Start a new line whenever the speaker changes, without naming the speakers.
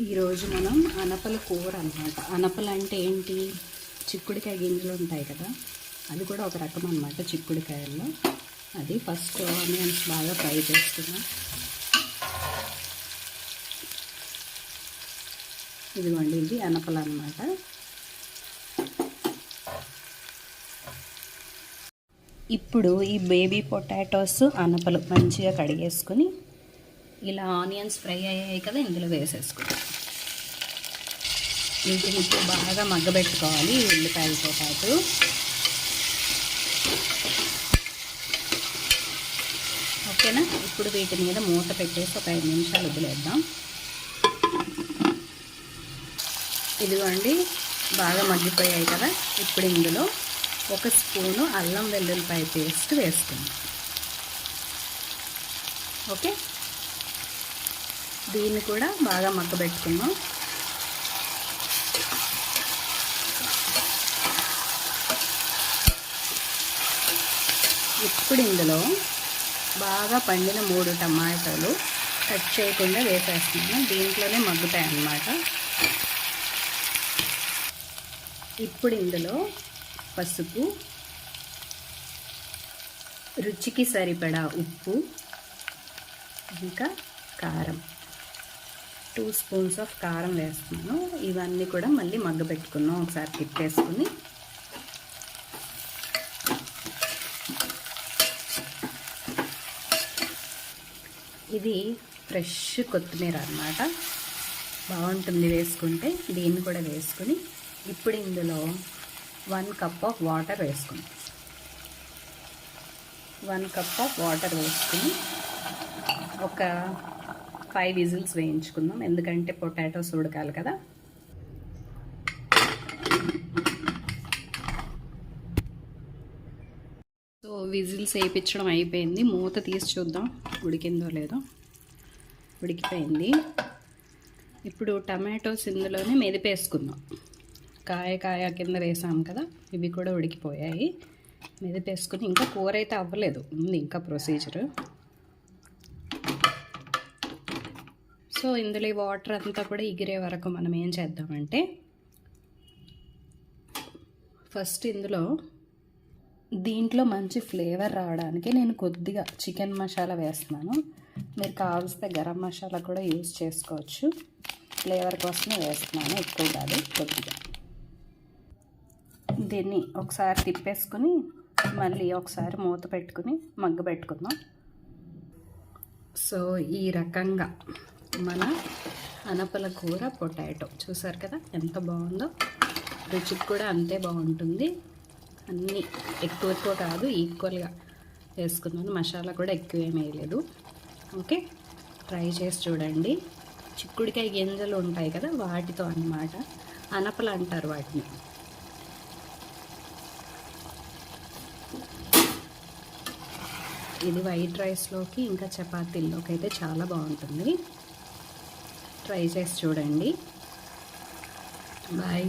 ఈరోజు మనం అనపల కూర అన్నమాట. అనపలు అంటే ఏంటి? చిక్కుడుకాయ గింజలు ఉంటాయి కదా, అది కూడా ఒక రకం అన్నమాట చిక్కుడుకాయల్లో. అది ఫస్ట్ ఆనియన్స్ బాగా ఫ్రై చేసుకున్నాం. ఇదిగోండి, ఇది అనపలు అన్నమాట. ఇప్పుడు ఈ బేబీ పొటాటోస్ అనపలు మంచిగా కడిగేసుకొని ఇలా ఆనియన్స్ ఫ్రై అయ్యాయి కదా, ఇందులో వేసేసుకుంటాం. వీటిని ఇప్పుడు బాగా మగ్గబెట్టుకోవాలి, ఉల్లిపాయలతో పాటు. ఓకేనా? ఇప్పుడు వీటి మీద మూత పెట్టేసి ఒక 5 నిమిషాలు వదిలేద్దాం. ఇదిగోండి, బాగా మగ్గిపోయాయి కదా. ఇప్పుడు ఇందులో 1 స్పూను అల్లం వెల్లుల్లిపాయ పేస్ట్ వేసుకుందాం. ఓకే, దీన్ని కూడా బాగా మగ్గబెట్టుకుందాం. ఇప్పుడు ఇందులో బాగా పండిన 3 టమాటాలు కట్ చేయకుండా వేసేస్తున్నాను. దీంట్లోనే మగ్గుతాయి అన్నమాట. ఇప్పుడు ఇందులో పసుపు, రుచికి సరిపడా ఉప్పు, ఇంకా కారం, 2 స్పూన్స్ ఆఫ్ కారం వేస్తున్నాను. ఇవన్నీ కూడా మళ్ళీ మగ్గబెట్టుకున్నాం. ఒకసారి తిప్పేసుకుని ఇది ఫ్రెష్ కొత్తిమీర అన్నమాట, బాగుంటుంది వేసుకుంటే. దీన్ని కూడా వేసుకుని ఇప్పుడు ఇందులో 1 కప్ ఆఫ్ వాటర్ వేసుకుందాం. 1 కప్ ఆఫ్ వాటర్ వేసుకుని ఒక 5 విజిల్స్ వేయించుకుందాం, ఎందుకంటే పొటాటోస్ ఉడకాలి కదా. సో విజిల్స్ వేయించడం అయిపోయింది. మూత తీసి చూద్దాం ఉడికిందో లేదో. ఉడికిపోయింది. ఇప్పుడు టమాటోస్ ఇందులోనే మెదిపేసుకుందాం. కాయ కింద వేసాం కదా, ఇవి కూడా ఉడికిపోయాయి. మెదిపేసుకుని, ఇంకా కూర అయితే అవ్వలేదు, ఉంది ఇంకా ప్రొసీజర్. సో ఇందులో ఈ వాటర్ అంతా కూడా ఎగిరే వరకు మనం ఏం చేద్దామంటే, ఫస్ట్ దీంట్లో మంచి ఫ్లేవర్ రావడానికి నేను కొద్దిగా చికెన్ మసాలా వేస్తున్నాను. మీరు కావాల్సిన గరం మసాలా కూడా యూజ్ చేసుకోవచ్చు. ఫ్లేవర్ కోసమే వేస్తున్నాను, ఎక్కువ కాదు, కొద్దిగా. దీన్ని ఒకసారి తిప్పేసుకుని మళ్ళీ ఒకసారి మూత పెట్టుకుని మగ్గబెట్టుకుందాం. సో ఈ రకంగా మన అనపల కూర పొటాటో చూసారు కదా, ఎంత బాగుందో. రుచికి కూడా అంతే బాగుంటుంది. అన్నీ ఎక్కువ కాదు, ఈక్వల్గా వేసుకున్నాను. మసాలా కూడా ఎక్కువ ఏమి వేయలేదు. ఓకే, ట్రై చేసి చూడండి. చిక్కుడుకాయ గింజలు ఉంటాయి కదా, వాటితో అన్నమాట. అనపలు అంటారు వాటిని. ఇది వైట్ రైస్లోకి ఇంకా చపాతీల్లోకి అయితే చాలా బాగుంటుంది. ట్రై చేసి చూడండి. బాయ్.